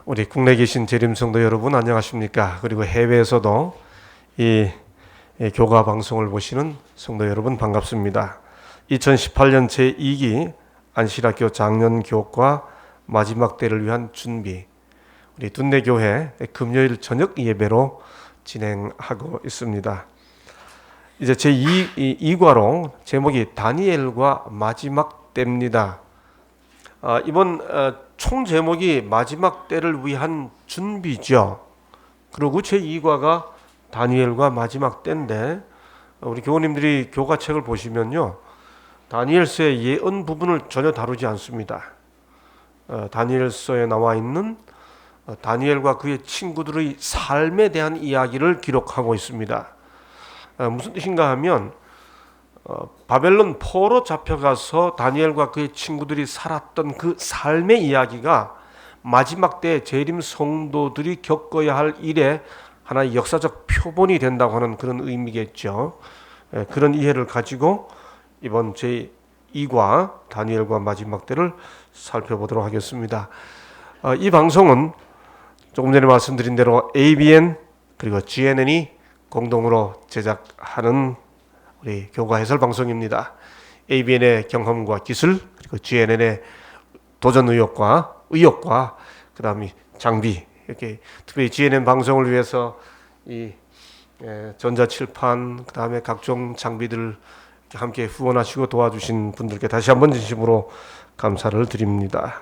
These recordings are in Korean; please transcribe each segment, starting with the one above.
우리 국내에 계신 재림성도 여러분 안녕하십니까? 그리고 해외에서도 이 교가 방송을 보시는 성도 여러분 반갑습니다. 2018년 제2기 안실학교 작년교과 마지막 때를 위한 준비, 우리 둔내교회 금요일 저녁 예배로 진행하고 있습니다. 이제 제2과로 제목이 다니엘과 마지막 때입니다. 이번 총 제목이 마지막 때를 위한 준비죠. 그리고 제2과가 다니엘과 마지막 때인데, 우리 교우님들이 교과책을 보시면요, 다니엘서의 예언 부분을 전혀 다루지 않습니다. 다니엘서에 나와 있는 다니엘과 그의 친구들의 삶에 대한 이야기를 기록하고 있습니다. 무슨 뜻인가 하면 바벨론 포로 잡혀가서 다니엘과 그의 친구들이 살았던 그 삶의 이야기가 마지막 때 재림 성도들이 겪어야 할 일의 하나의 역사적 표본이 된다고 하는 그런 의미겠죠. 그런 이해를 가지고 이번 제2과 다니엘과 마지막 때를 살펴보도록 하겠습니다. 이 방송은 조금 전에 말씀드린 대로 ABN 그리고 GNN이 공동으로 제작하는 우리 교과 해설 방송입니다. ABN의 경험과 기술, 그리고 GNN의 도전 의욕과 그다음에 장비, 이렇게 특별히 GNN 방송을 위해서 이 전자칠판, 그다음에 각종 장비들을 함께 후원하시고 도와주신 분들께 다시 한번 진심으로 감사를 드립니다.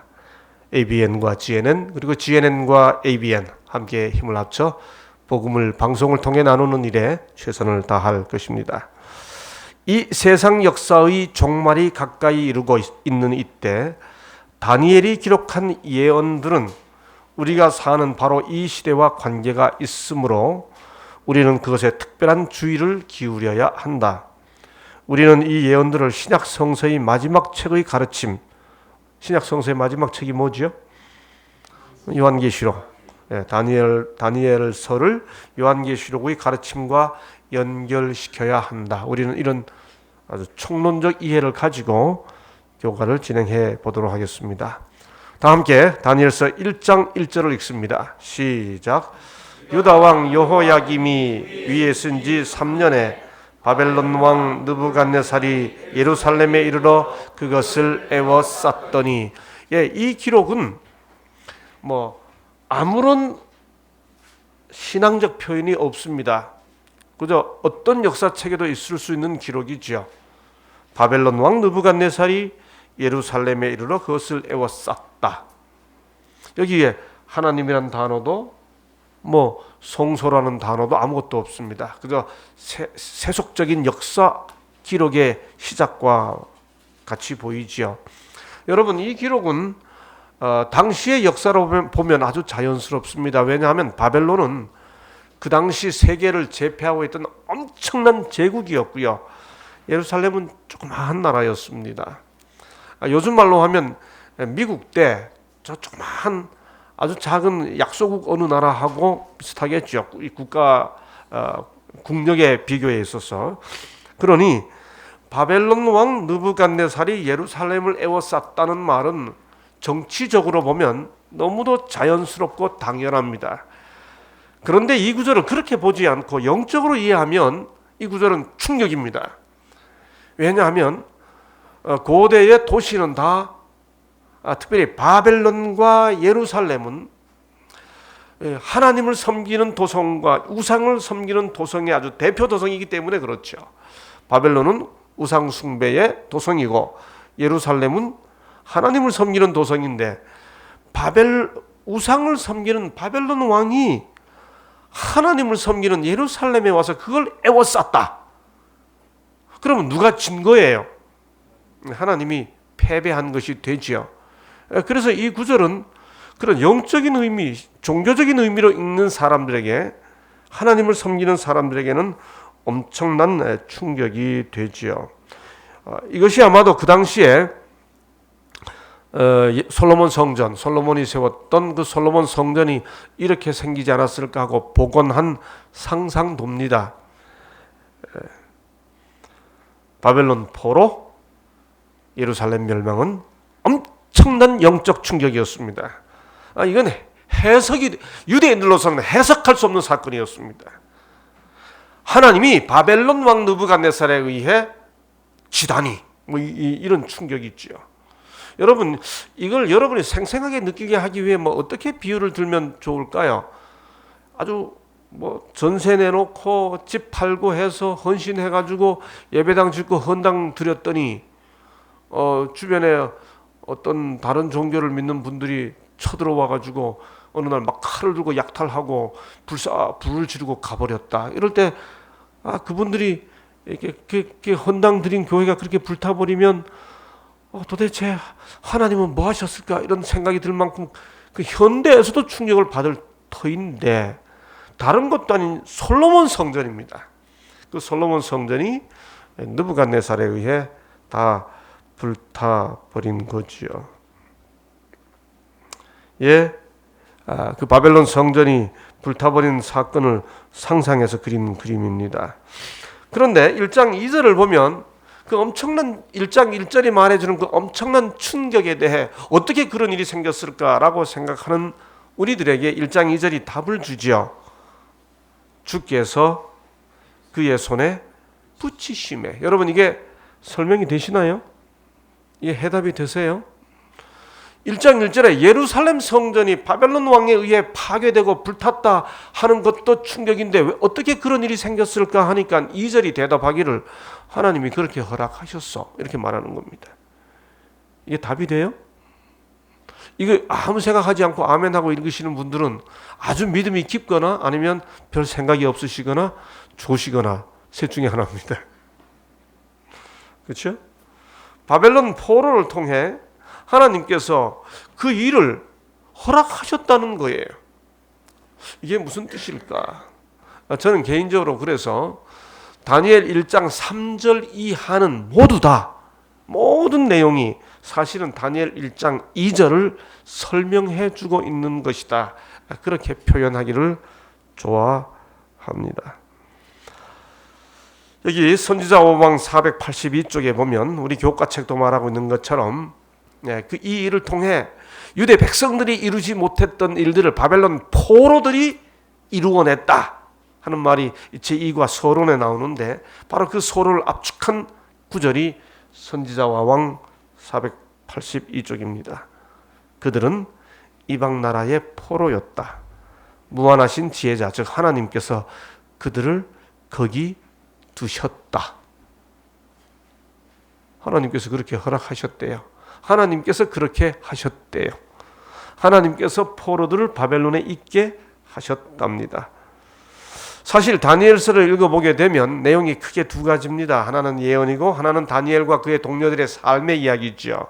ABN과 GNN, 그리고 GNN과 ABN 함께 힘을 합쳐 복음을 방송을 통해 나누는 일에 최선을 다할 것입니다. 이 세상 역사의 종말이 가까이 이르고 있는 이때 다니엘이 기록한 예언들은 우리가 사는 바로 이 시대와 관계가 있으므로 우리는 그것에 특별한 주의를 기울여야 한다. 우리는 이 예언들을 신약 성서의 마지막 책의 가르침, 신약 성서의 마지막 책이 뭐지요? 요한계시록. 다니엘서를 요한계시록의 가르침과 연결시켜야 한다. 우리는 이런 아주 총론적 이해를 가지고 교과를 진행해 보도록 하겠습니다. 다 함께 다니엘서 1장 1절을 읽습니다. 시작. 유다 왕 여호야김이 위에 쓴 지 3년에 바벨론 왕 느부갓네살이 예루살렘에 이르러 그것을 에워쌌더니, 이 기록은 아무런 신앙적 표현이 없습니다. 그저 어떤 역사책에도 있을 수 있는 기록이죠. 바벨론 왕 느부갓네살이 예루살렘에 이르러 그것을 에워쌌다. 여기에 하나님이라는 단어도 성소라는 단어도 아무것도 없습니다. 그저 세속적인 역사 기록의 시작과 같이 보이지요. 여러분, 이 기록은 당시의 역사로 보면 아주 자연스럽습니다. 왜냐하면 바벨론은 그 당시 세계를 제패하고 있던 엄청난 제국이었고요. 예루살렘은 조그마한 나라였습니다. 요즘 말로 하면 미국 때 저 조그마한 아주 작은 약소국 어느 나라하고 비슷하겠죠. 이 국가 국력의 비교에 있어서. 그러니 바벨론 왕 느부갓네살이 예루살렘을 에워쌌다는 말은 정치적으로 보면 너무도 자연스럽고 당연합니다. 그런데 이 구절을 그렇게 보지 않고 영적으로 이해하면 이 구절은 충격입니다. 왜냐하면 고대의 도시는 다, 특별히 바벨론과 예루살렘은 하나님을 섬기는 도성과 우상을 섬기는 도성의 아주 대표 도성이기 때문에 그렇죠. 바벨론은 우상 숭배의 도성이고 예루살렘은 하나님을 섬기는 도성인데, 우상을 섬기는 바벨론 왕이 하나님을 섬기는 예루살렘에 와서 그걸 에워쌌다. 그러면 누가 진 거예요? 하나님이 패배한 것이 되지요. 그래서 이 구절은 그런 영적인 의미, 종교적인 의미로 읽는 사람들에게, 하나님을 섬기는 사람들에게는 엄청난 충격이 되지요. 이것이 아마도 그 당시에 솔로몬 성전, 솔로몬이 세웠던 그 솔로몬 성전이 이렇게 생기지 않았을까 하고 복원한 상상도입니다. 바벨론 포로 예루살렘 멸망은 엄청난 영적 충격이었습니다. 이건 유대인들로서는 해석할 수 없는 사건이었습니다. 하나님이 바벨론 왕 느부갓네살에 의해 지다니 이런 충격이 있죠. 여러분, 이걸 여러분이 생생하게 느끼게 하기 위해 어떻게 비유를 들면 좋을까요? 아주 전세 내놓고 집 팔고 해서 헌신해가지고 예배당 짓고 헌당 드렸더니 주변에 어떤 다른 종교를 믿는 분들이 쳐들어와가지고 어느 날 막 칼을 들고 약탈하고 불을 지르고 가버렸다. 이럴 때 그분들이 이렇게 헌당 드린 교회가 그렇게 불타버리면 도대체 하나님은 뭐 하셨을까 이런 생각이 들 만큼 그 현대에서도 충격을 받을 터인데, 다른 것도 아닌 솔로몬 성전입니다. 그 솔로몬 성전이 느부갓네살에 의해 다 불타버린 거지요. 그 바벨론 성전이 불타버린 사건을 상상해서 그린 그림입니다. 그런데 1장 2절을 보면 그 엄청난 1장 1절이 말해주는 그 엄청난 충격에 대해 어떻게 그런 일이 생겼을까라고 생각하는 우리들에게 1장 2절이 답을 주지요. 주께서 그의 손에 붙이심에. 여러분, 이게 설명이 되시나요? 이게 해답이 되세요? 1장 1절에 예루살렘 성전이 바벨론 왕에 의해 파괴되고 불탔다 하는 것도 충격인데 왜 어떻게 그런 일이 생겼을까 하니까 2절이 대답하기를 하나님이 그렇게 허락하셨어, 이렇게 말하는 겁니다. 이게 답이 돼요? 이거 아무 생각하지 않고 아멘하고 읽으시는 분들은 아주 믿음이 깊거나 아니면 별 생각이 없으시거나 조시거나 셋 중에 하나입니다. 그렇죠? 바벨론 포로를 통해 하나님께서 그 일을 허락하셨다는 거예요. 이게 무슨 뜻일까? 저는 개인적으로 그래서 다니엘 1장 3절 이하는 모두 다 모든 내용이 사실은 다니엘 1장 2절을 설명해 주고 있는 것이다, 그렇게 표현하기를 좋아합니다. 여기 선지자 5방 482쪽에 보면 우리 교과책도 말하고 있는 것처럼 이 일을 통해 유대 백성들이 이루지 못했던 일들을 바벨론 포로들이 이루어냈다 하는 말이 제2과 서론에 나오는데, 바로 그 서론을 압축한 구절이 선지자와 왕 482쪽입니다. 그들은 이방 나라의 포로였다. 무한하신 지혜자 즉 하나님께서 그들을 거기 두셨다. 하나님께서 그렇게 허락하셨대요. 하나님께서 그렇게 하셨대요. 하나님께서 포로들을 바벨론에 있게 하셨답니다. 사실 다니엘서를 읽어보게 되면 내용이 크게 두 가지입니다. 하나는 예언이고 하나는 다니엘과 그의 동료들의 삶의 이야기죠.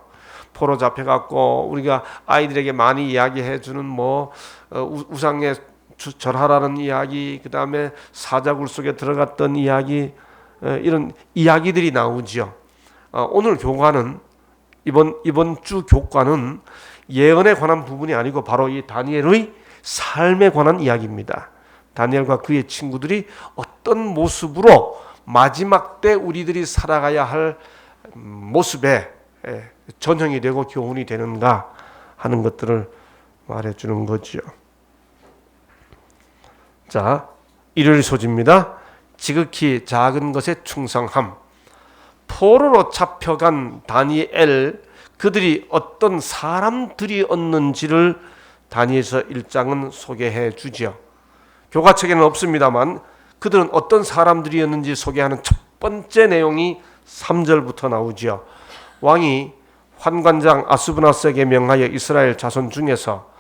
포로 잡혀갖고 우리가 아이들에게 많이 이야기해주는 우상에 절하라는 이야기, 그 다음에 사자굴 속에 들어갔던 이야기, 이런 이야기들이 나오죠. 오늘 교과는 이번 주 교과는 예언에 관한 부분이 아니고 바로 이 다니엘의 삶에 관한 이야기입니다. 다니엘과 그의 친구들이 어떤 모습으로 마지막 때 우리들이 살아가야 할 모습에 전형이 되고 교훈이 되는가 하는 것들을 말해주는 거죠. 자, 일요일 소지입니다. 지극히 작은 것에 충성함. 포로로 잡혀간 다니엘, 그들이 어떤 사람들이었는지를 다니엘서 1장은 소개해 주죠. 교과책에는 없습니다만 그들은 어떤 사람들이었는지 소개하는 첫 번째 내용이 3절부터 나오죠. 왕이 환관장 아스브나스에게 명하여 이스라엘 자손 중에서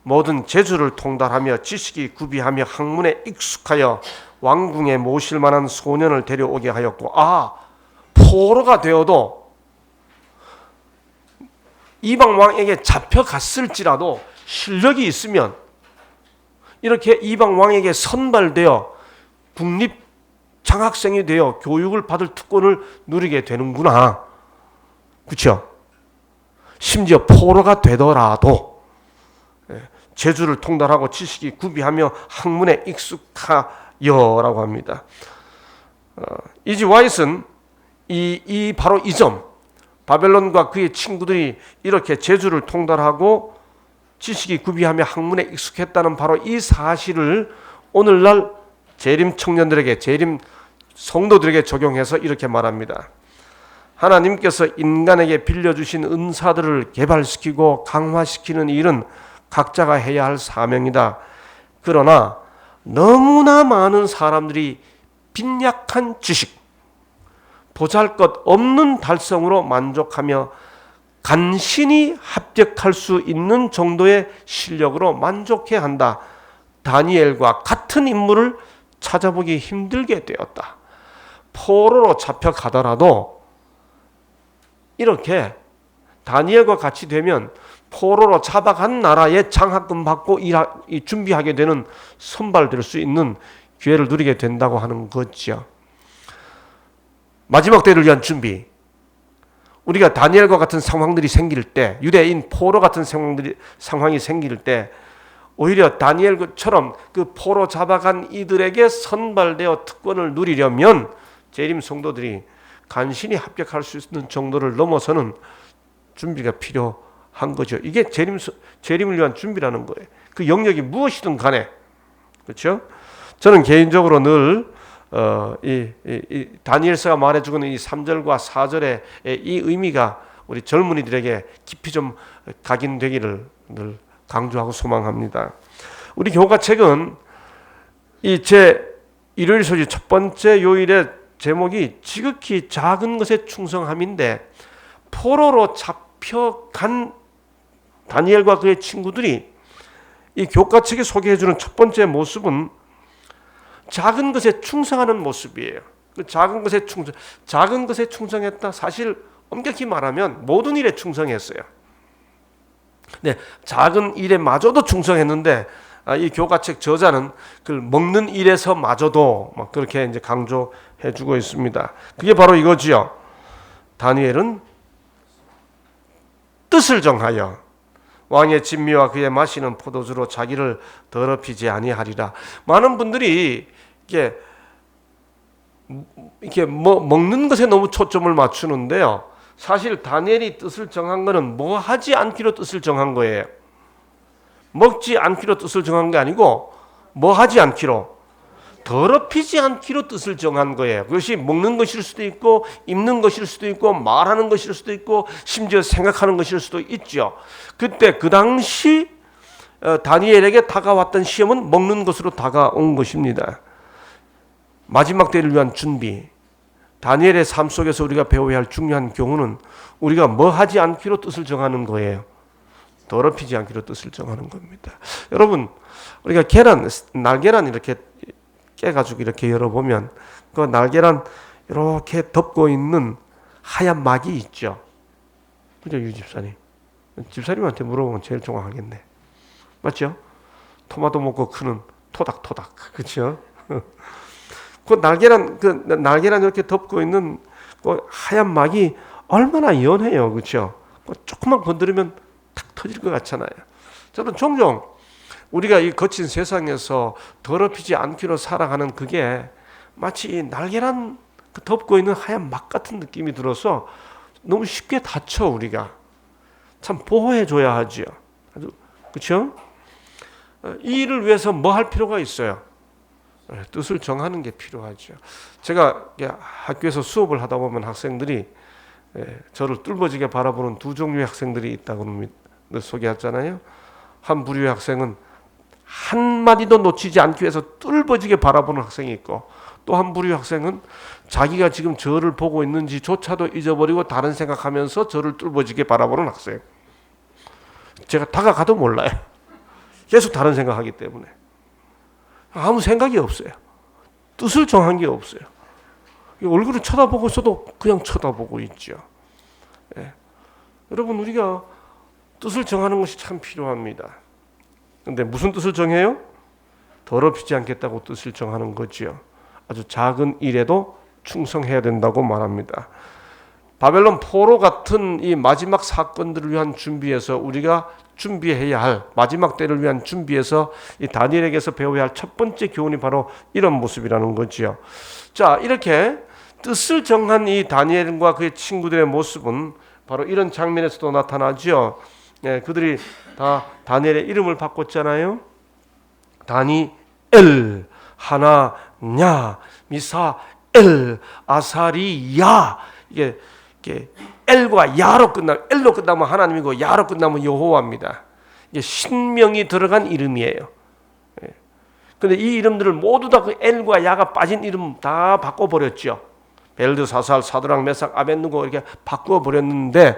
모든 재주를 통달하며 지식이 구비하며 학문에 익숙하여 왕궁에 모실 만한 소년을 데려오게 하였고, 포로가 되어도 이방 왕에게 잡혀갔을지라도 실력이 있으면 이렇게 이방 왕에게 선발되어 국립 장학생이 되어 교육을 받을 특권을 누리게 되는구나. 그렇죠? 심지어 포로가 되더라도 재주를 통달하고 지식이 구비하며 학문에 익숙하여라고 합니다. 이지 와이슨 바로 이 점, 바벨론과 그의 친구들이 이렇게 재주를 통달하고 지식이 구비하며 학문에 익숙했다는 바로 이 사실을 오늘날 재림 청년들에게, 재림 성도들에게 적용해서 이렇게 말합니다. 하나님께서 인간에게 빌려주신 은사들을 개발시키고 강화시키는 일은 각자가 해야 할 사명이다. 그러나 너무나 많은 사람들이 빈약한 지식, 보잘것없는 달성으로 만족하며 간신히 합격할 수 있는 정도의 실력으로 만족해야 한다. 다니엘과 같은 인물을 찾아보기 힘들게 되었다. 포로로 잡혀가더라도 이렇게 다니엘과 같이 되면 포로로 잡아간 나라에 장학금 받고 준비하게 되는, 선발될 수 있는 기회를 누리게 된다고 하는 거죠. 마지막 때를 위한 준비. 우리가 다니엘과 같은 상황들이 생길 때, 유대인 포로 같은 상황이 생길 때 오히려 다니엘처럼 그 포로 잡아간 이들에게 선발되어 특권을 누리려면 재림 성도들이 간신히 합격할 수 있는 정도를 넘어서는 준비가 필요한 거죠. 이게 재림을 위한 준비라는 거예요. 그 영역이 무엇이든 간에. 그렇죠? 저는 개인적으로 늘 이 다니엘서가 말해주는 이 3절과 4절의 이 의미가 우리 젊은이들에게 깊이 좀 각인되기를 늘 강조하고 소망합니다. 우리 교과책은 이 제 일요일 소식 첫 번째 요일의 제목이 지극히 작은 것에 충성함인데, 포로로 잡혀간 다니엘과 그의 친구들이 이 교과책이 소개해주는 첫 번째 모습은 작은 것에 충성하는 모습이에요. 그 작은 것에 충성했다. 사실 엄격히 말하면 모든 일에 충성했어요. 네, 작은 일에 마저도 충성했는데 이 교과책 저자는 그 먹는 일에서 마저도 막 그렇게 이제 강조해주고 있습니다. 그게 바로 이거지요. 다니엘은 뜻을 정하여 왕의 진미와 그의 마시는 포도주로 자기를 더럽히지 아니하리라. 많은 분들이 이렇게 먹는 것에 너무 초점을 맞추는데요. 사실 다니엘이 뜻을 정한 것은 뭐 하지 않기로 뜻을 정한 거예요. 먹지 않기로 뜻을 정한 게 아니고 뭐 하지 않기로, 더럽히지 않기로 뜻을 정한 거예요. 그것이 먹는 것일 수도 있고 입는 것일 수도 있고 말하는 것일 수도 있고 심지어 생각하는 것일 수도 있죠. 그때 그 당시 다니엘에게 다가왔던 시험은 먹는 것으로 다가온 것입니다. 마지막 때를 위한 준비, 다니엘의 삶 속에서 우리가 배워야 할 중요한 교훈은 우리가 뭐 하지 않기로 뜻을 정하는 거예요. 더럽히지 않기로 뜻을 정하는 겁니다. 여러분, 우리가 날계란 이렇게 깨가지고 이렇게 열어보면 그 날계란 이렇게 덮고 있는 하얀 막이 있죠. 그죠, 유 집사님? 집사님한테 물어보면 제일 정확하겠네. 맞죠? 토마토 먹고 크는 토닥토닥. 그렇죠? 그 날계란 이렇게 덮고 있는 그 하얀 막이 얼마나 연해요. 그렇죠? 조금만 건드리면 탁 터질 것 같잖아요. 저는 종종 우리가 이 거친 세상에서 더럽히지 않기로 살아가는 그게 마치 이 날계란 덮고 있는 하얀 막 같은 느낌이 들어서 너무 쉽게 다쳐. 우리가 참 보호해줘야 하죠. 그렇죠? 이 일을 위해서 뭐 할 필요가 있어요? 뜻을 정하는 게 필요하죠. 제가 학교에서 수업을 하다 보면 학생들이 저를 뚫어지게 바라보는 두 종류의 학생들이 있다고 소개했잖아요. 한 부류의 학생은 한마디도 놓치지 않기 위해서 뚫어지게 바라보는 학생이 있고, 또 한 부류의 학생은 자기가 지금 저를 보고 있는지조차도 잊어버리고 다른 생각하면서 저를 뚫어지게 바라보는 학생. 제가 다가가도 몰라요. 계속 다른 생각하기 때문에. 아무 생각이 없어요. 뜻을 정한 게 없어요. 얼굴을 쳐다보고 있어도 그냥 쳐다보고 있죠. 여러분, 우리가 뜻을 정하는 것이 참 필요합니다. 그런데 무슨 뜻을 정해요? 더럽히지 않겠다고 뜻을 정하는 거죠. 아주 작은 일에도 충성해야 된다고 말합니다. 바벨론 포로 같은 이 마지막 사건들을 위한 준비에서 우리가 준비해야 할, 마지막 때를 위한 준비에서 이 다니엘에게서 배워야 할 첫 번째 교훈이 바로 이런 모습이라는 거지요. 자, 이렇게 뜻을 정한 이 다니엘과 그의 친구들의 모습은 바로 이런 장면에서도 나타나죠. 예, 그들이 다 다니엘의 이름을 바꿨잖아요. 다니엘, 하나냐, 미사엘, 아사리야. 이게 엘과 야로 엘로 끝나면 하나님이고 야로 끝나면 여호와입니다. 이게 신명이 들어간 이름이에요. 그런데 이 이름들을 모두 다 그 엘과 야가 빠진 이름 다 바꿔버렸죠. 벨드사살, 사드락, 메삭, 아벳느고 이렇게 바꿔버렸는데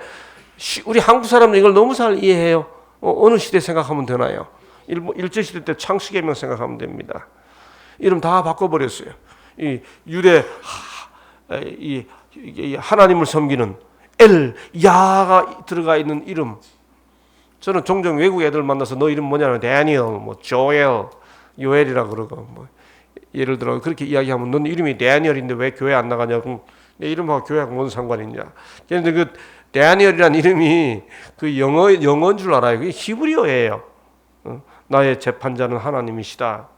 우리 한국 사람은 이걸 너무 잘 이해해요. 어느 시대 생각하면 되나요? 일제시대 때 창세기명 생각하면 됩니다. 이름 다 바꿔버렸어요. 이 유대 이 하나님을 섬기는 엘, 야가 들어가 있는 이름. 저는 종종 외국 애들 만나서 너 이름 뭐냐면 데니엘, 뭐 조엘, 요엘이라 그러고 뭐 예를 들어 그렇게 이야기하면 넌 이름이 데니엘인데 왜 교회 안 나가냐? 그럼 내 이름하고 교회하고 뭔 상관이 있냐? 그런데 그 데니엘이라는 이름이 그 영어인 줄 알아요. 그게 히브리어예요. 나의 재판자는 하나님이시다.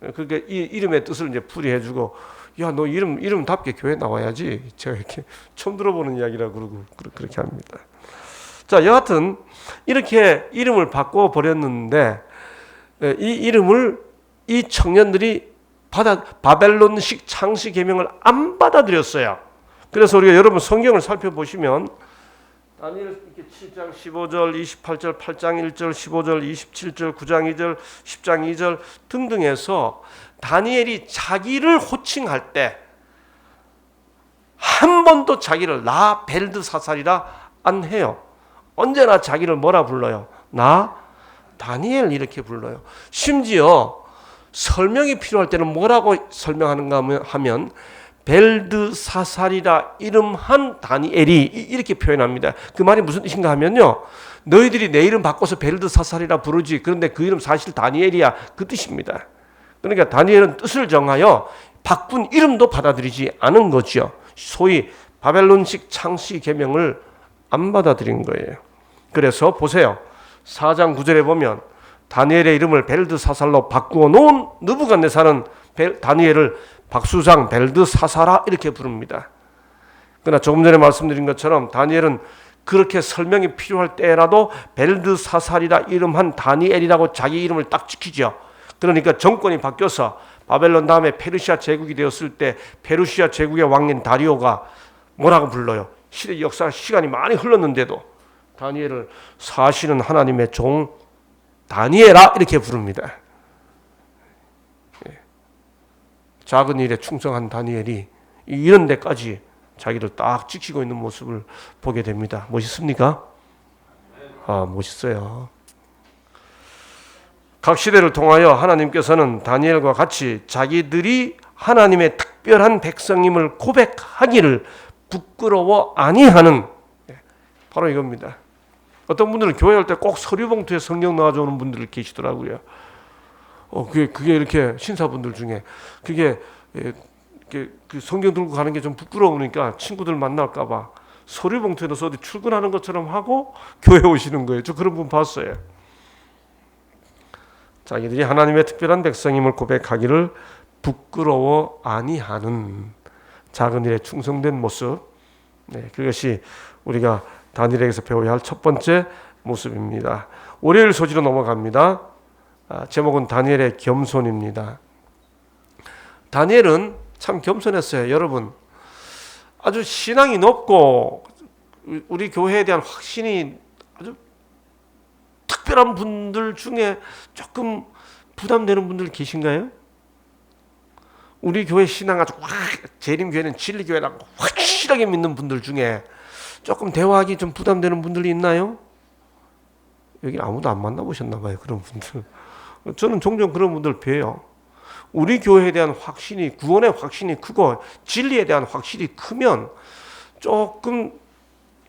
그러니까 이 이름의 뜻을 이제 풀이해주고, 야, 너 이름답게 교회 나와야지. 제가 이렇게 처음 들어보는 이야기라 그러고 그렇게 합니다. 자, 여하튼 이렇게 이름을 바꿔 버렸는데 이 이름을 이 청년들이 바벨론식 창시 계명을 안 받아들였어요. 그래서 우리가 여러분 성경을 살펴보시면 다니엘 7장 15절, 28절, 8장 1절, 15절, 27절, 9장 2절, 10장 2절 등등해서 다니엘이 자기를 호칭할 때 한 번도 자기를 나 벨드사살이라 안 해요. 언제나 자기를 뭐라 불러요? 나 다니엘 이렇게 불러요. 심지어 설명이 필요할 때는 뭐라고 설명하는가 하면 벨드사살이라 이름한 다니엘이 이렇게 표현합니다. 그 말이 무슨 뜻인가 하면요, 너희들이 내 이름 바꿔서 벨드사살이라 부르지 그런데 그 이름 사실 다니엘이야, 그 뜻입니다. 그러니까 다니엘은 뜻을 정하여 바꾼 이름도 받아들이지 않은 거죠. 소위 바벨론식 창시 계명을 안 받아들인 거예요. 그래서 보세요, 4장 9절에 보면 다니엘의 이름을 벨드사살로 바꾸어 놓은 느부갓네살은 다니엘을 박수장 벨드사사라 이렇게 부릅니다. 그러나 조금 전에 말씀드린 것처럼 다니엘은 그렇게 설명이 필요할 때라도 벨드사살이라 이름한 다니엘이라고 자기 이름을 딱 지키죠. 그러니까 정권이 바뀌어서 바벨론 다음에 페르시아 제국이 되었을 때 페르시아 제국의 왕인 다리오가 뭐라고 불러요? 시대 역사 시간이 많이 흘렀는데도 다니엘을 사시는 하나님의 종 다니엘아 이렇게 부릅니다. 작은 일에 충성한 다니엘이 이런 데까지 자기를 딱 지키고 있는 모습을 보게 됩니다. 멋있습니까? 멋있어요. 각 시대를 통하여 하나님께서는 다니엘과 같이 자기들이 하나님의 특별한 백성임을 고백하기를 부끄러워 아니하는, 바로 이겁니다. 어떤 분들은 교회 할 때 꼭 서류 봉투에 성경 넣어주는 분들 계시더라고요. 그게 이렇게 신사분들 중에 그게 그 성경 들고 가는 게 좀 부끄러우니까 친구들 만날까봐 서류 봉투에 넣어서 어디 출근하는 것처럼 하고 교회 오시는 거예요. 저 그런 분 봤어요. 자기들이 하나님의 특별한 백성임을 고백하기를 부끄러워 아니하는 작은 일에 충성된 모습. 그것이 우리가 다니엘에게서 배워야 할 첫 번째 모습입니다. 월요일 소지로 넘어갑니다. 제목은 다니엘의 겸손입니다. 다니엘은 참 겸손했어요. 여러분, 아주 신앙이 높고 우리 교회에 대한 확신이 아주 특별한 분들 중에 조금 부담되는 분들 계신가요? 우리 교회 신앙 아주 재림교회는 진리교회라고 확실하게 믿는 분들 중에 조금 대화하기 좀 부담되는 분들이 있나요? 여기 아무도 안 만나보셨나 봐요, 그런 분들. 저는 종종 그런 분들 뵈요. 우리 교회에 대한 확신이, 구원의 확신이 크고 진리에 대한 확신이 크면 조금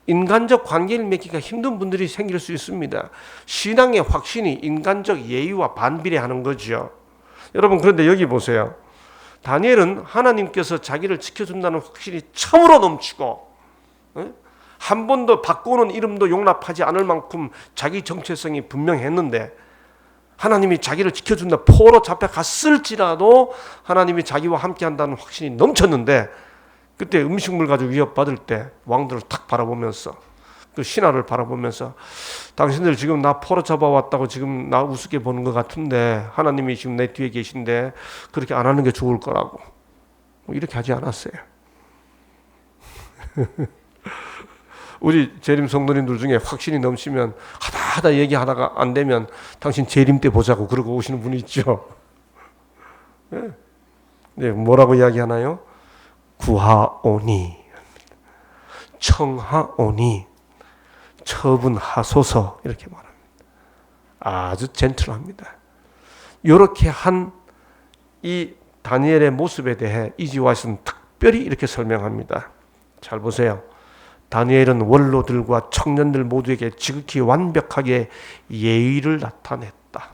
인간적 관계를 맺기가 힘든 분들이 생길 수 있습니다. 신앙의 확신이 인간적 예의와 반비례하는 거죠. 여러분, 그런데 여기 보세요. 다니엘은 하나님께서 자기를 지켜준다는 확신이 참으로 넘치고, 한 번도 바꾸는 이름도 용납하지 않을 만큼 자기 정체성이 분명했는데, 하나님이 자기를 지켜준다, 포로 잡혀갔을지라도 하나님이 자기와 함께한다는 확신이 넘쳤는데, 그때 음식물 가지고 위협받을 때 왕들을 탁 바라보면서 그 신하를 바라보면서 당신들 지금 나 포로 잡아왔다고 지금 나 우습게 보는 것 같은데 하나님이 지금 내 뒤에 계신데 그렇게 안 하는 게 좋을 거라고 이렇게 하지 않았어요. 우리 재림 성도님들 중에 확신이 넘치면 하다 얘기하다가 안 되면 당신 재림 때 보자고 그러고 오시는 분이 있죠. 네, 뭐라고 이야기하나요? 구하오니, 청하오니, 처분하소서 이렇게 말합니다. 아주 젠틀합니다. 이렇게 한 이 다니엘의 모습에 대해 이지화에서는 특별히 이렇게 설명합니다. 잘 보세요. 다니엘은 원로들과 청년들 모두에게 지극히 완벽하게 예의를 나타냈다.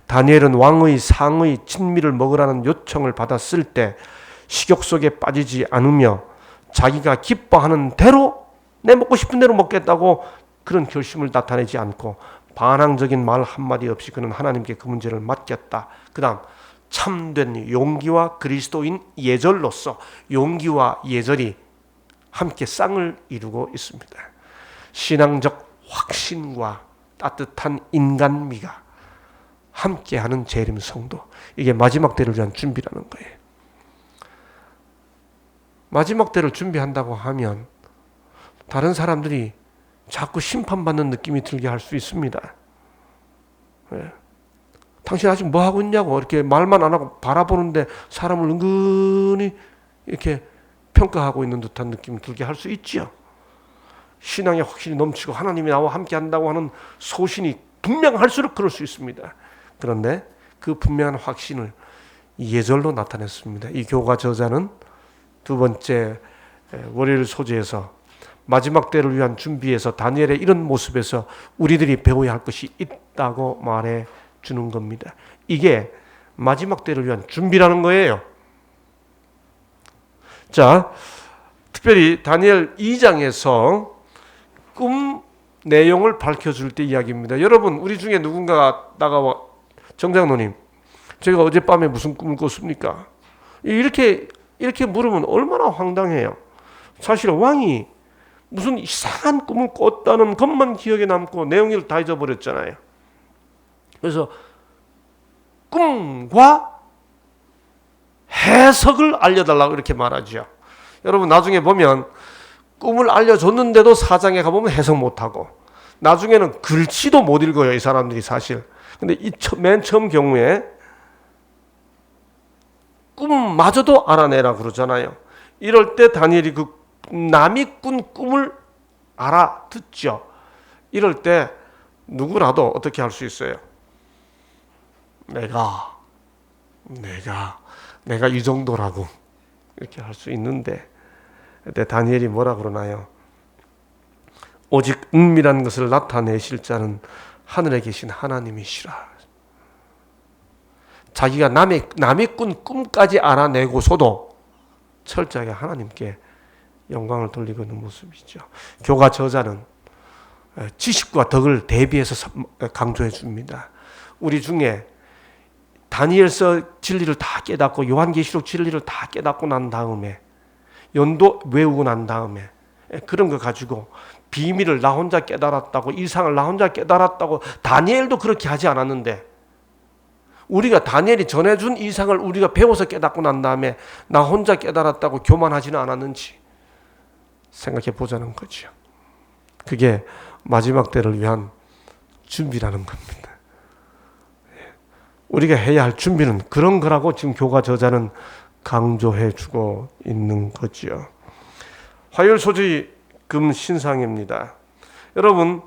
다니엘은 왕의 상의 진미를 먹으라는 요청을 받았을 때 식욕 속에 빠지지 않으며 자기가 기뻐하는 대로 내 먹고 싶은 대로 먹겠다고 그런 결심을 나타내지 않고 반항적인 말 한마디 없이 그는 하나님께 그 문제를 맡겼다. 그 다음 참된 용기와 그리스도인 예절로서 용기와 예절이 함께 쌍을 이루고 있습니다. 신앙적 확신과 따뜻한 인간미가 함께하는 재림 성도. 이게 마지막 때를 위한 준비라는 거예요. 마지막 때를 준비한다고 하면 다른 사람들이 자꾸 심판받는 느낌이 들게 할 수 있습니다. 네. 당신 아직 뭐 하고 있냐고 이렇게 말만 안 하고 바라보는데 사람을 은근히 이렇게 평가하고 있는 듯한 느낌이 들게 할 수 있지요. 신앙의 확신이 넘치고 하나님이 나와 함께 한다고 하는 소신이 분명할수록 그럴 수 있습니다. 그런데 그 분명한 확신을 예절로 나타냈습니다. 이 교가 저자는 두 번째 월요일 소재에서 마지막 때를 위한 준비에서 다니엘의 이런 모습에서 우리들이 배워야 할 것이 있다고 말해 주는 겁니다. 이게 마지막 때를 위한 준비라는 거예요. 자, 특별히 다니엘 2장에서 꿈 내용을 밝혀줄 때 이야기입니다. 여러분, 우리 중에 누군가가 나가와 정장로님, 제가 어젯밤에 무슨 꿈을 꿨습니까? 이렇게 물으면 얼마나 황당해요. 사실 왕이 무슨 이상한 꿈을 꿨다는 것만 기억에 남고 내용을 다 잊어버렸잖아요. 그래서 꿈과 해석을 알려달라고 이렇게 말하죠. 여러분 나중에 보면 꿈을 알려줬는데도 사장에 가보면 해석 못하고 나중에는 글씨도 못 읽어요. 이 사람들이 사실. 근데 맨 처음 경우에 꿈마저도 알아내라 그러잖아요. 이럴 때 다니엘이 그 남이 꾼 꿈을 알아듣죠. 이럴 때 누구라도 어떻게 할 수 있어요? 내가 이 정도라고 이렇게 할 수 있는데 그때 다니엘이 뭐라 그러나요? 오직 은밀한 것을 나타내실 자는 하늘에 계신 하나님이시라. 자기가 남이 꾼 꿈까지 알아내고서도 철저하게 하나님께 영광을 돌리고 있는 모습이죠. 교가 저자는 지식과 덕을 대비해서 강조해 줍니다. 우리 중에 다니엘서 진리를 다 깨닫고 요한계시록 진리를 다 깨닫고 난 다음에 연도 외우고 난 다음에 그런 거 가지고 비밀을 나 혼자 깨달았다고 이상을 나 혼자 깨달았다고 다니엘도 그렇게 하지 않았는데 우리가 다니엘이 전해준 이상을 우리가 배워서 깨닫고 난 다음에 나 혼자 깨달았다고 교만하지는 않았는지 생각해 보자는 거죠. 그게 마지막 때를 위한 준비라는 겁니다. 우리가 해야 할 준비는 그런 거라고 지금 교가 저자는 강조해 주고 있는 거죠. 화요일 소지 금 신상입니다. 여러분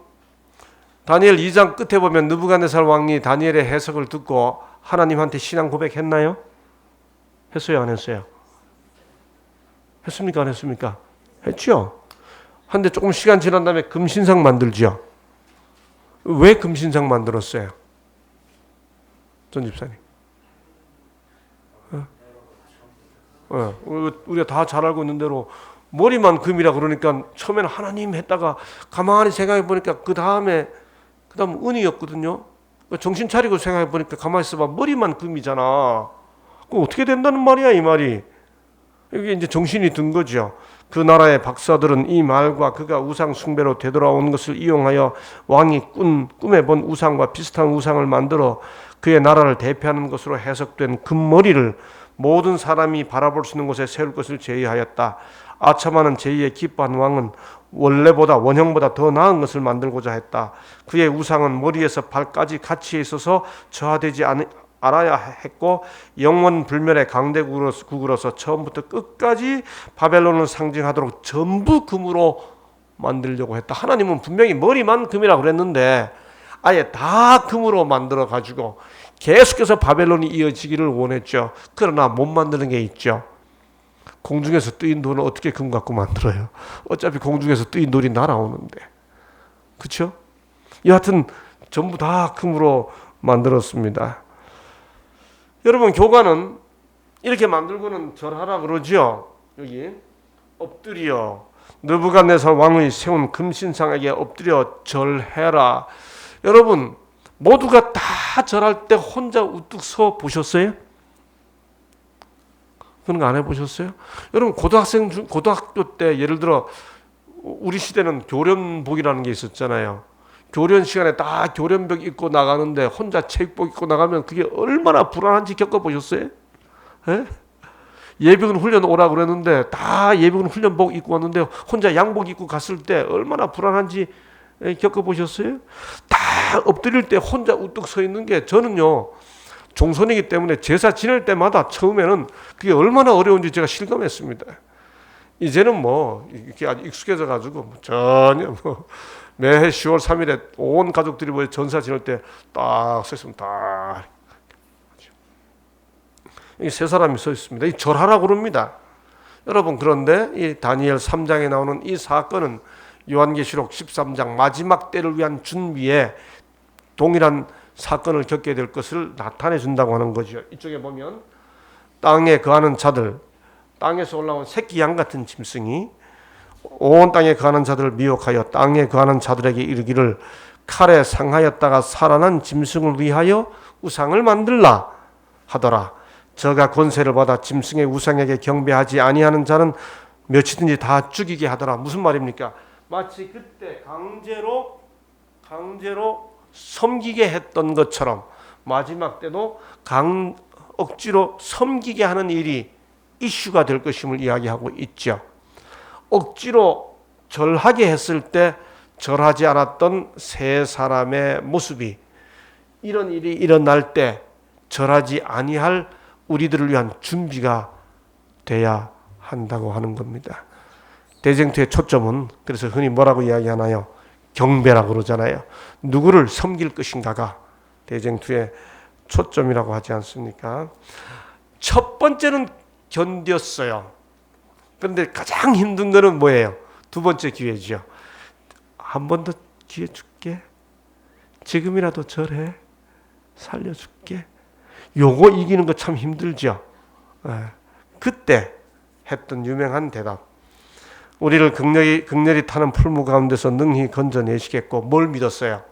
다니엘 2장 끝에 보면 느부갓네살 왕이 다니엘의 해석을 듣고 하나님한테 신앙 고백했나요? 했어요, 안 했어요? 했습니까, 안 했습니까? 했죠. 한데 조금 시간 지난 다음에 금신상 만들죠. 왜 금신상 만들었어요? 전 집사님. 우리가 다 잘 알고 있는 대로 머리만 금이라 그러니까 처음에는 하나님 했다가 가만히 생각해 보니까 그 다음 은이었거든요. 정신 차리고 생각해 보니까 가만히 있어봐 머리만 금이잖아. 그럼 어떻게 된다는 말이야 이 말이? 이게 이제 정신이 든 거죠. 그 나라의 박사들은 이 말과 그가 우상 숭배로 되돌아온 것을 이용하여 왕이 꿈에 본 우상과 비슷한 우상을 만들어 그의 나라를 대표하는 것으로 해석된 금머리를 모든 사람이 바라볼 수 있는 곳에 세울 것을 제의하였다. 아차만은 제2의 기뻐한 왕은 원형보다 더 나은 것을 만들고자 했다. 그의 우상은 머리에서 발까지 같이 있어서 저하되지 알아야 했고 영원 불멸의 강대국으로서 처음부터 끝까지 바벨론을 상징하도록 전부 금으로 만들려고 했다. 하나님은 분명히 머리만 금이라고 그랬는데 아예 다 금으로 만들어 가지고 계속해서 바벨론이 이어지기를 원했죠. 그러나 못 만드는 게 있죠. 공중에서 뜨인 돌을 어떻게 금 갖고 만들어요? 어차피 공중에서 뜨인 돌이 날아오는데. 그렇죠? 여하튼 전부 다 금으로 만들었습니다. 여러분, 교관은 이렇게 만들고는 절하라 그러죠. 여기 엎드려 느부갓네살 왕의 세운 금신상에게 엎드려 절해라. 여러분, 모두가 다 절할 때 혼자 우뚝 서 보셨어요? 그런 거 안 해보셨어요? 여러분, 고등학교 때 예를 들어 우리 시대는 교련복이라는 게 있었잖아요. 교련 시간에 다 교련복 입고 나가는데 혼자 체육복 입고 나가면 그게 얼마나 불안한지 겪어보셨어요? 예? 예비군 훈련 오라 그랬는데 다 예비군 훈련복 입고 왔는데 혼자 양복 입고 갔을 때 얼마나 불안한지 겪어보셨어요? 다 엎드릴 때 혼자 우뚝 서 있는 게 저는요, 종손이기 때문에 제사 지낼 때마다 처음에는 그게 얼마나 어려운지 제가 실감했습니다. 이제는 뭐 이렇게 아주 익숙해져 가지고 전혀 매해 10월 3일에 온 가족들이 모여 전사 지낼 때 딱 서 있으면 딱 이 세 사람이 서 있습니다. 이 절하라고 그럽니다. 여러분, 그런데 이 다니엘 3장에 나오는 이 사건은 요한계시록 13장 마지막 때를 위한 준비에 동일한 사건을 겪게 될 것을 나타내 준다고 하는 거죠. 이쪽에 보면 땅에 거하는 자들, 땅에서 올라온 새끼 양 같은 짐승이 온 땅에 거하는 자들을 미혹하여 땅에 거하는 자들에게 이르기를 칼에 상하였다가 살아난 짐승을 위하여 우상을 만들라 하더라. 저가 권세를 받아 짐승의 우상에게 경배하지 아니하는 자는 몇이든지 다 죽이게 하더라. 무슨 말입니까? 마치 그때 강제로 섬기게 했던 것처럼 마지막 때도 억지로 섬기게 하는 일이 이슈가 될 것임을 이야기하고 있죠. 억지로 절하게 했을 때 절하지 않았던 세 사람의 모습이 이런 일이 일어날 때 절하지 아니할 우리들을 위한 준비가 돼야 한다고 하는 겁니다. 대쟁투의 초점은 그래서 흔히 뭐라고 이야기하나요? 경배라고 그러잖아요. 누구를 섬길 것인가가 대쟁투의 초점이라고 하지 않습니까? 첫 번째는 견뎠어요. 그런데 가장 힘든 거는 뭐예요? 두 번째 기회죠. 한 번 더 기회 줄게. 지금이라도 절해. 살려줄게. 요거 이기는 거 참 힘들죠. 그때 했던 유명한 대답. 우리를 극렬히 타는 풀무 가운데서 능히 건져내시겠고, 뭘 믿었어요?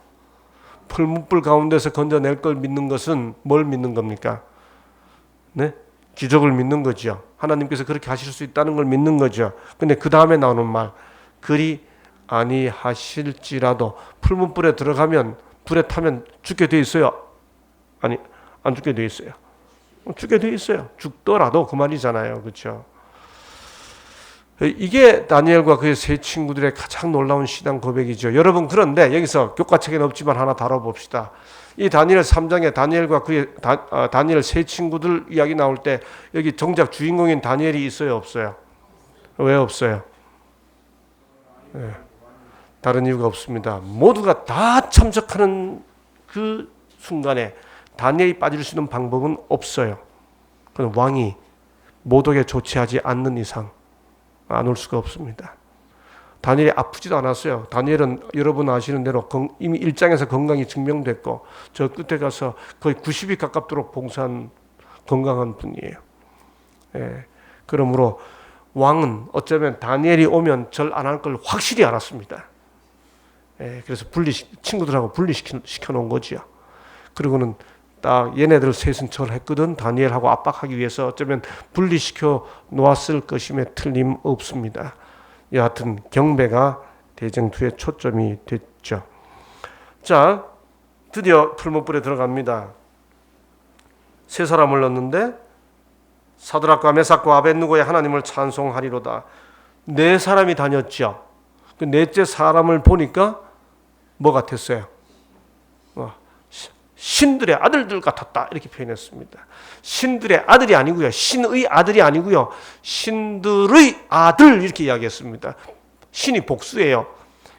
풀무불 가운데서 건져낼 걸 믿는 것은 뭘 믿는 겁니까? 네? 기적을 믿는 거죠. 하나님께서 그렇게 하실 수 있다는 걸 믿는 거죠. 근데 그 다음에 나오는 말, 그리 아니하실지라도 풀무불에 들어가면 불에 타면 죽게 돼 있어요? 아니, 안 죽게 돼 있어요. 죽게 돼 있어요. 죽더라도 그 말이잖아요. 그렇죠? 이게 다니엘과 그의 세 친구들의 가장 놀라운 신앙 고백이죠. 여러분, 그런데 여기서 교과책에는 없지만 하나 다뤄봅시다. 이 다니엘 3장에 다니엘과 그의 다니엘 세 친구들 이야기 나올 때 여기 정작 주인공인 다니엘이 있어요, 없어요? 왜 없어요? 네. 다른 이유가 없습니다. 모두가 다 참석하는 그 순간에 다니엘이 빠질 수 있는 방법은 없어요. 그건 왕이 모독에 조치하지 않는 이상 안 올 수가 없습니다. 다니엘이 아프지도 않았어요. 다니엘은 여러분 아시는 대로 이미 1장에서 건강이 증명됐고 저 끝에 가서 거의 90이 가깝도록 봉사한 건강한 분이에요. 예. 그러므로 왕은 어쩌면 다니엘이 오면 절 안 할 걸 확실히 알았습니다. 예. 그래서 친구들하고 분리시켜 놓은 거지요. 그리고는 딱 얘네들 셋은 절했거든. 다니엘하고 압박하기 위해서 어쩌면 분리시켜 놓았을 것임에 틀림없습니다. 여하튼 경배가 대쟁투의 초점이 됐죠. 자, 드디어 풀무불에 들어갑니다. 세 사람을 넣는데 사드락과 메삭과 아벳느고의 하나님을 찬송하리로다. 네 사람이 다녔죠. 그 넷째 사람을 보니까 뭐 같았어요? 신들의 아들들 같았다 이렇게 표현했습니다. 신들의 아들이 아니고요, 신의 아들이 아니고요, 신들의 아들 이렇게 이야기했습니다. 신이 복수예요.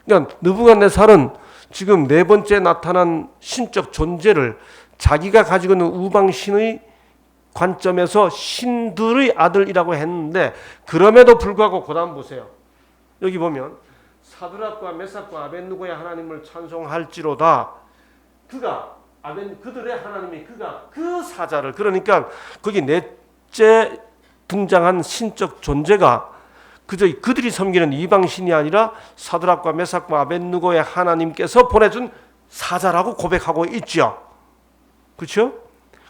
그러니까 느부갓네살은 지금 네 번째 나타난 신적 존재를 자기가 가지고 있는 우방신의 관점에서 신들의 아들이라고 했는데, 그럼에도 불구하고 그 다음 보세요. 여기 보면 사드락과 메삭과 아벳느고의 하나님을 찬송할지로다. 그들의 하나님이 그가 그 사자를, 그러니까 거기 넷째 등장한 신적 존재가 그저 그들이 섬기는 이방신이 아니라 사드락과 메삭과 아벳느고의 하나님께서 보내준 사자라고 고백하고 있죠. 그렇죠?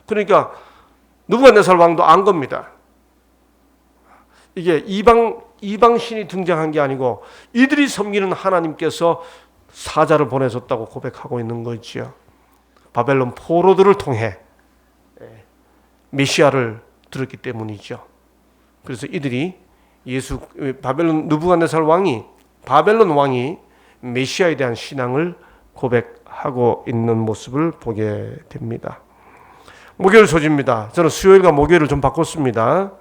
그러니까 느부갓네살 왕도 안 겁니다. 이게 이방신이 등장한 게 아니고 이들이 섬기는 하나님께서 사자를 보내줬다고 고백하고 있는 거지요. 바벨론 포로들을 통해 메시아를 들었기 때문이죠. 그래서 이들이 바벨론 왕이 메시아에 대한 신앙을 고백하고 있는 모습을 보게 됩니다. 목요일 소지입니다. 저는 수요일과 목요일을 좀 바꿨습니다.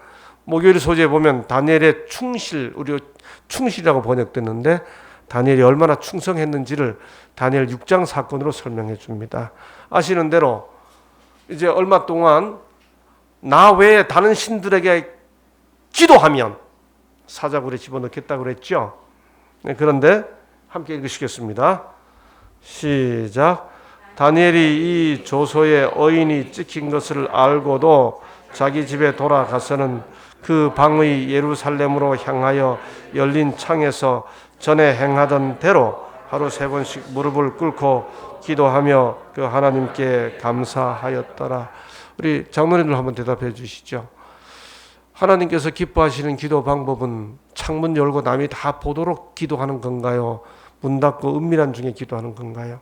목요일 소지에 보면 다니엘의 충실이라고 번역됐는데, 다니엘이 얼마나 충성했는지를 다니엘 6장 사건으로 설명해 줍니다. 아시는 대로 이제 얼마 동안 나 외에 다른 신들에게 기도하면 사자굴에 집어넣겠다고 그랬죠. 네, 그런데 함께 읽으시겠습니다. 시작. 다니엘이 이 조서에 어인이 찍힌 것을 알고도 자기 집에 돌아가서는 그 방의 예루살렘으로 향하여 열린 창에서 전에 행하던 대로 하루 3번씩 무릎을 꿇고 기도하며 그 하나님께 감사하였더라. 우리 장로님들 한번 대답해 주시죠. 하나님께서 기뻐하시는 기도 방법은 창문 열고 남이 다 보도록 기도하는 건가요? 문 닫고 은밀한 중에 기도하는 건가요?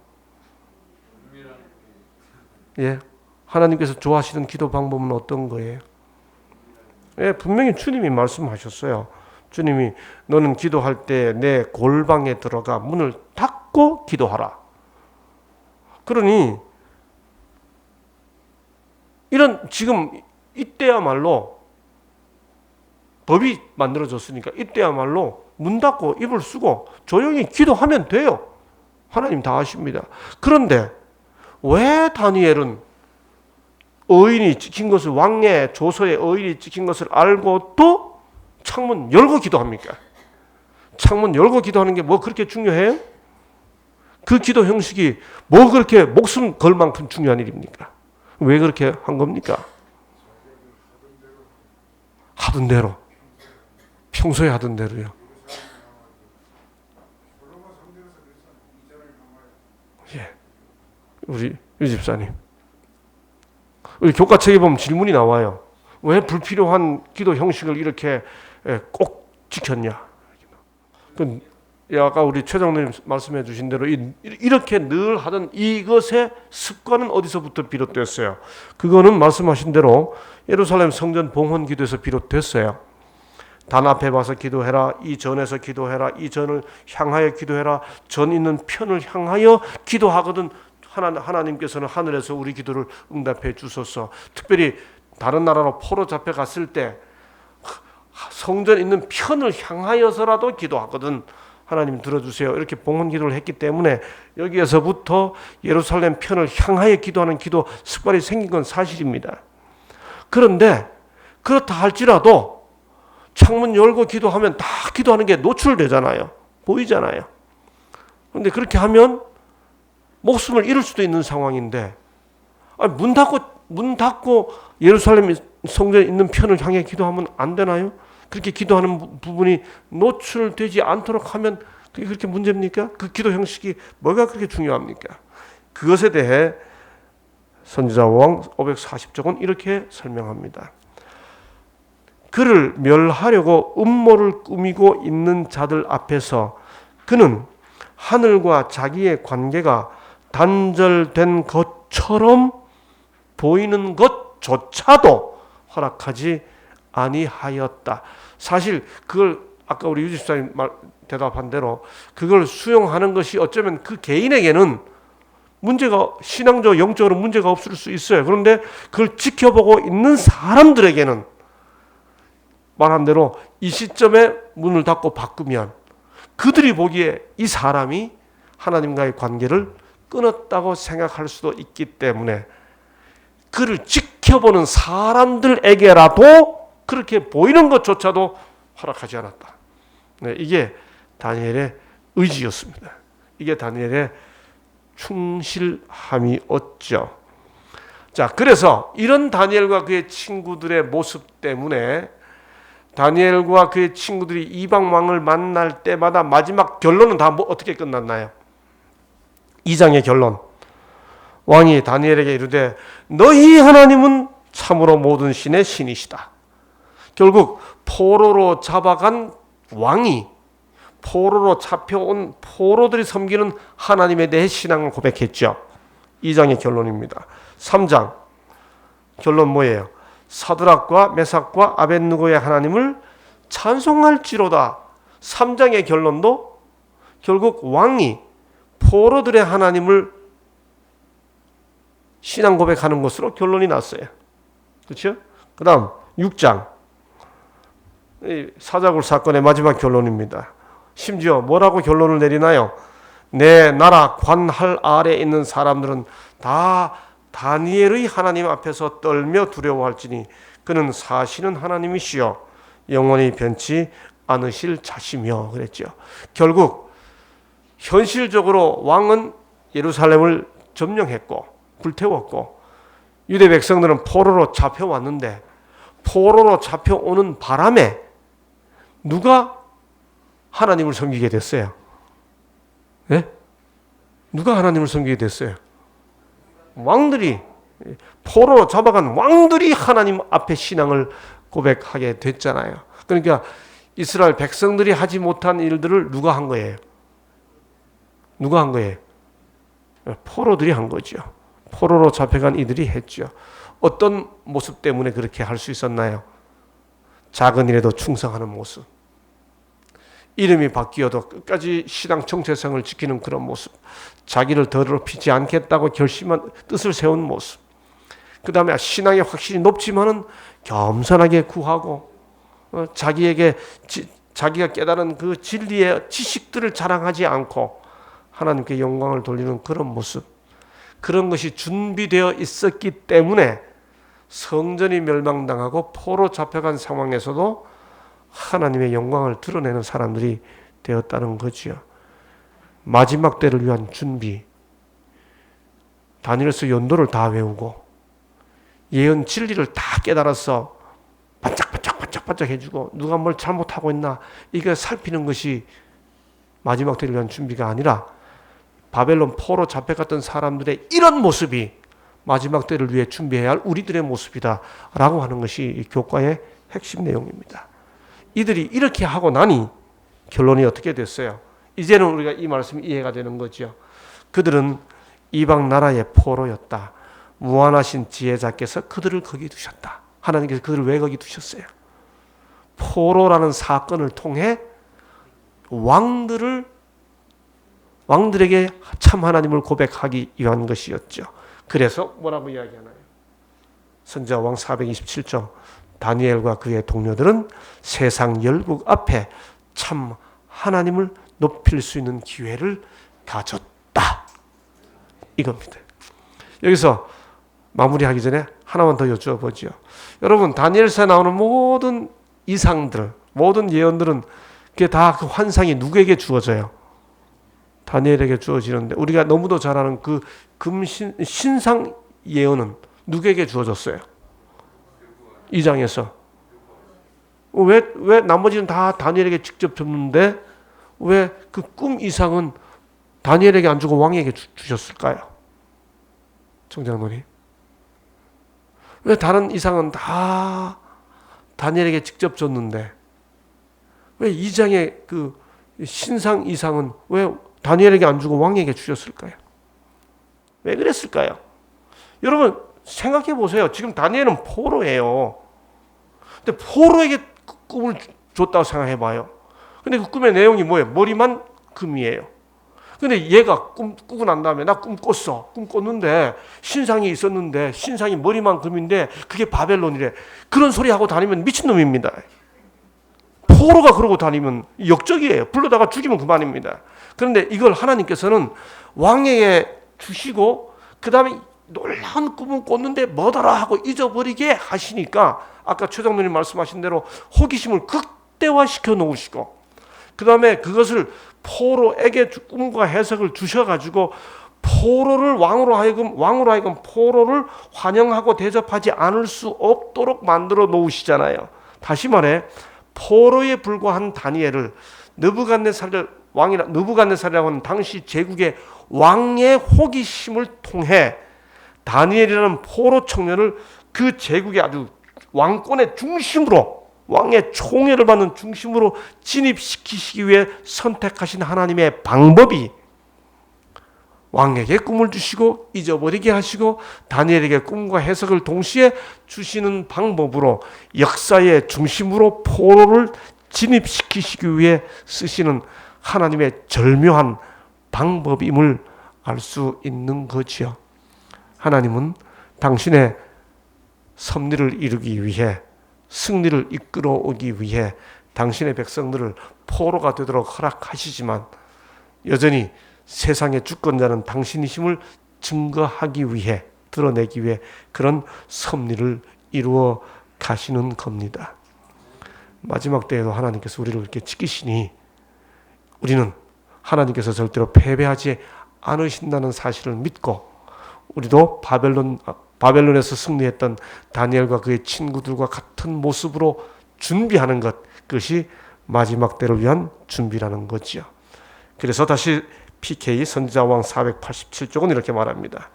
예, 하나님께서 좋아하시는 기도 방법은 어떤 거예요? 예, 분명히 주님이 말씀하셨어요. 주님이 너는 기도할 때 내 골방에 들어가 문을 닫고 기도하라. 그러니 지금 이때야말로 법이 만들어졌으니까 이때야말로 문 닫고 입을 쓰고 조용히 기도하면 돼요. 하나님 다 아십니다. 그런데 왜 다니엘은 어인이 찍힌 것을, 왕의 조서에 어인이 찍힌 것을 알고 또 창문 열고 기도합니까? 창문 열고 기도하는 게 뭐 그렇게 중요해요? 그 기도 형식이 뭐 그렇게 목숨 걸 만큼 중요한 일입니까? 왜 그렇게 한 겁니까? 하던 대로, 평소에 하던 대로요. 예, 우리 유 집사님, 우리 교과책에 보면 질문이 나와요. 왜 불필요한 기도 형식을 이렇게 꼭 지켰냐? 아까 우리 최장로님 말씀해 주신 대로 이렇게 늘 하던 이것의 습관은 어디서부터 비롯됐어요? 그거는 말씀하신 대로 예루살렘 성전 봉헌 기도에서 비롯됐어요. 단 앞에 와서 기도해라, 이 전에서 기도해라, 이 전을 향하여 기도해라, 전 있는 편을 향하여 기도하거든 하나님께서는 하늘에서 우리 기도를 응답해 주소서. 특별히 다른 나라로 포로 잡혀갔을 때 성전 있는 편을 향하여서라도 기도하거든 하나님 들어주세요. 이렇게 봉헌 기도를 했기 때문에 여기에서부터 예루살렘 편을 향하여 기도하는 기도 습관이 생긴 건 사실입니다. 그런데 그렇다 할지라도 창문 열고 기도하면 다 기도하는 게 노출되잖아요. 보이잖아요. 그런데 그렇게 하면 목숨을 잃을 수도 있는 상황인데, 문 닫고 예루살렘 성전에 있는 편을 향해 기도하면 안 되나요? 그렇게 기도하는 부분이 노출되지 않도록 하면 그게 그렇게 문제입니까? 그 기도 형식이 뭐가 그렇게 중요합니까? 그것에 대해 선지자 왕 540쪽은 이렇게 설명합니다. 그를 멸하려고 음모를 꾸미고 있는 자들 앞에서 그는 하늘과 자기의 관계가 단절된 것처럼 보이는 것조차도 허락하지 아니하였다. 사실 그걸 아까 우리 유집사님 대답한 대로 그걸 수용하는 것이 어쩌면 그 개인에게는 문제가 신앙적 영적으로 문제가 없을 수 있어요. 그런데 그걸 지켜보고 있는 사람들에게는 말한 대로 이 시점에 문을 닫고 바꾸면 그들이 보기에 이 사람이 하나님과의 관계를 끊었다고 생각할 수도 있기 때문에 그를 지켜보는 사람들에게라도 그렇게 보이는 것조차도 허락하지 않았다. 네, 이게 다니엘의 의지였습니다. 이게 다니엘의 충실함이었죠. 자, 그래서 이런 다니엘과 그의 친구들의 모습 때문에 다니엘과 그의 친구들이 이방 왕을 만날 때마다 마지막 결론은 다 어떻게 끝났나요? 2장의 결론. 왕이 다니엘에게 이르되 너희 하나님은 참으로 모든 신의 신이시다. 결국 포로로 잡아간 왕이 포로로 잡혀온 포로들이 섬기는 하나님에 대해 신앙을 고백했죠. 2장의 결론입니다. 3장 결론 뭐예요? 사드락과 메삭과 아벳느고의 하나님을 찬송할지로다. 3장의 결론도 결국 왕이 포로들의 하나님을 신앙 고백하는 것으로 결론이 났어요. 그렇죠? 그 다음 6장 사자굴 사건의 마지막 결론입니다. 심지어 뭐라고 결론을 내리나요? 내 나라 관할 아래에 있는 사람들은 다 다니엘의 하나님 앞에서 떨며 두려워할지니 그는 사시는 하나님이시여 영원히 변치 않으실 자시며 그랬죠. 결국 현실적으로 왕은 예루살렘을 점령했고 불태웠고 유대 백성들은 포로로 잡혀왔는데 포로로 잡혀오는 바람에 누가 하나님을 섬기게 됐어요? 네? 누가 하나님을 섬기게 됐어요? 왕들이, 포로로 잡아간 왕들이 하나님 앞에 신앙을 고백하게 됐잖아요. 그러니까 이스라엘 백성들이 하지 못한 일들을 누가 한 거예요? 누가 한 거예요? 포로들이 한 거죠. 포로로 잡혀간 이들이 했죠. 어떤 모습 때문에 그렇게 할 수 있었나요? 작은 일에도 충성하는 모습. 이름이 바뀌어도 끝까지 신앙 정체성을 지키는 그런 모습. 자기를 더럽히지 않겠다고 결심한 뜻을 세운 모습. 그 다음에 신앙의 확신이 높지만은 겸손하게 구하고 자기에게 자기가 깨달은 그 진리의 지식들을 자랑하지 않고 하나님께 영광을 돌리는 그런 모습. 그런 것이 준비되어 있었기 때문에 성전이 멸망당하고 포로 잡혀간 상황에서도 하나님의 영광을 드러내는 사람들이 되었다는 거지요. 마지막 때를 위한 준비. 다니엘서 연도를 다 외우고 예언 진리를 다 깨달아서 반짝반짝 해주고 누가 뭘 잘못하고 있나 이거 살피는 것이 마지막 때를 위한 준비가 아니라 바벨론 포로 잡혀갔던 사람들의 이런 모습이 마지막 때를 위해 준비해야 할 우리들의 모습이다 라고 하는 것이 이 교과의 핵심 내용입니다. 이들이 이렇게 하고 나니 결론이 어떻게 됐어요? 이제는 우리가 이 말씀이 이해가 되는 거죠. 그들은 이방 나라의 포로였다. 무한하신 지혜자께서 그들을 거기 두셨다. 하나님께서 그들을 왜 거기 두셨어요? 포로라는 사건을 통해 왕들에게 참 하나님을 고백하기 위한 것이었죠. 그래서 뭐라고 이야기하나요? 선지자 왕 427조 다니엘과 그의 동료들은 세상 열국 앞에 참 하나님을 높일 수 있는 기회를 가졌다. 이겁니다. 여기서 마무리하기 전에 하나만 더 여쭈어보죠. 여러분 다니엘서에 나오는 모든 이상들, 모든 예언들은 그게 다 그 환상이 누구에게 주어져요? 다니엘에게 주어지는데 우리가 너무도 잘 아는 그 신상 예언은 누구에게 주어졌어요? 2장에서. 왜 나머지는 다 다니엘에게 직접 줬는데 왜 그 꿈 이상은 다니엘에게 안 주고 왕에게 주셨을까요? 청장로님. 왜 다른 이상은 다 다니엘에게 직접 줬는데 왜 2장의 그 신상 이상은 왜 다니엘에게 안 주고 왕에게 주셨을까요? 왜 그랬을까요? 여러분 생각해 보세요. 지금 다니엘은 포로예요. 근데 포로에게 꿈을 줬다고 생각해 봐요. 근데 그 꿈의 내용이 뭐예요? 머리만 금이에요. 근데 얘가 꾸고 난 다음에 나 꿈 꿨어. 꿈 꿨는데 신상이 있었는데 신상이 머리만 금인데 그게 바벨론이래. 그런 소리 하고 다니면 미친놈입니다. 포로가 그러고 다니면 역적이에요. 불러다가 죽이면 그만입니다. 그런데 이걸 하나님께서는 왕에게 주시고 그 다음에 놀라운 꿈을 꿨는데 뭐더라 하고 잊어버리게 하시니까 아까 최장로님 말씀하신 대로 호기심을 극대화시켜 놓으시고 그 다음에 그것을 포로에게 꿈과 해석을 주셔가지고 포로를 왕으로 하여금 포로를 환영하고 대접하지 않을 수 없도록 만들어 놓으시잖아요. 다시 말해 포로에 불과한 다니엘을 느부갓네살이라고 하는 당시 제국의 왕의 호기심을 통해 다니엘이라는 포로 청년을 그 제국의 아주 왕권의 중심으로 왕의 총애를 받는 중심으로 진입시키시기 위해 선택하신 하나님의 방법이 왕에게 꿈을 주시고 잊어버리게 하시고 다니엘에게 꿈과 해석을 동시에 주시는 방법으로 역사의 중심으로 포로를 진입시키시기 위해 쓰시는 하나님의 절묘한 방법임을 알 수 있는 거지요. 하나님은 당신의 섭리를 이루기 위해 승리를 이끌어오기 위해 당신의 백성들을 포로가 되도록 허락하시지만 여전히 세상의 주권자는 당신이심을 증거하기 위해 드러내기 위해 그런 섭리를 이루어 가시는 겁니다. 마지막 때에도 하나님께서 우리를 이렇게 지키시니 우리는 하나님께서 절대로 패배하지 않으신다는 사실을 믿고 우리도 바벨론에서 승리했던 다니엘과 그의 친구들과 같은 모습으로 준비하는 것, 그것이 마지막 때를 위한 준비라는 거지요. 그래서 다시 PK 선지자왕 487쪽은 이렇게 말합니다.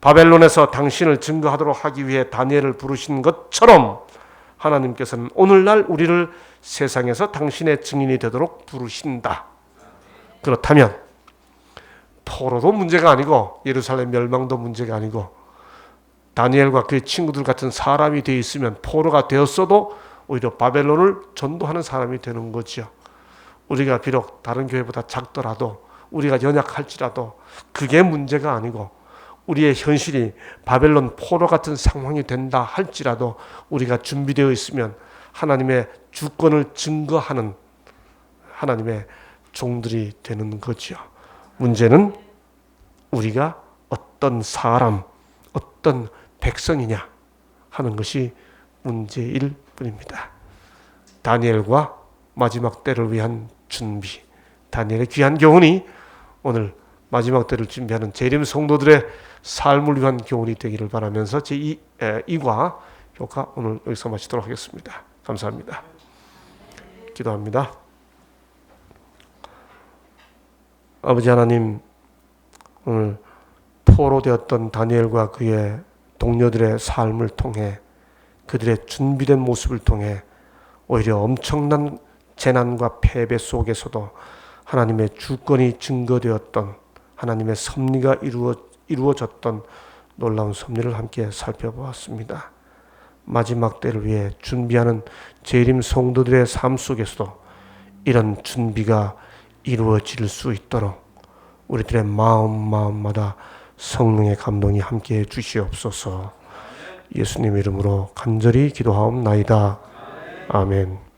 바벨론에서 당신을 증거하도록 하기 위해 다니엘을 부르신 것처럼 하나님께서는 오늘날 우리를 세상에서 당신의 증인이 되도록 부르신다. 그렇다면 포로도 문제가 아니고 예루살렘 멸망도 문제가 아니고 다니엘과 그의 친구들 같은 사람이 되어 있으면 포로가 되었어도 오히려 바벨론을 전도하는 사람이 되는 거죠. 우리가 비록 다른 교회보다 작더라도 우리가 연약할지라도 그게 문제가 아니고 우리의 현실이 바벨론 포로 같은 상황이 된다 할지라도 우리가 준비되어 있으면 하나님의 주권을 증거하는 하나님의 종들이 되는 거죠. 문제는 우리가 어떤 사람, 어떤 백성이냐 하는 것이 문제일 뿐입니다. 다니엘과 마지막 때를 위한 준비, 다니엘의 귀한 교훈이 오늘 마지막 때를 준비하는 재림 성도들의 삶을 위한 교훈이 되기를 바라면서 제2과 교과 오늘 여기서 마치도록 하겠습니다. 감사합니다. 기도합니다. 아버지 하나님, 오늘 포로되었던 다니엘과 그의 동료들의 삶을 통해 그들의 준비된 모습을 통해 오히려 엄청난 재난과 패배 속에서도 하나님의 주권이 증거되었던 하나님의 섭리가 이루어졌던 놀라운 섭리를 함께 살펴보았습니다. 마지막 때를 위해 준비하는 재림 성도들의 삶 속에서도 이런 준비가 이루어질 수 있도록 우리들의 마음마다 성령의 감동이 함께해 주시옵소서. 예수님 이름으로 간절히 기도하옵나이다. 아멘.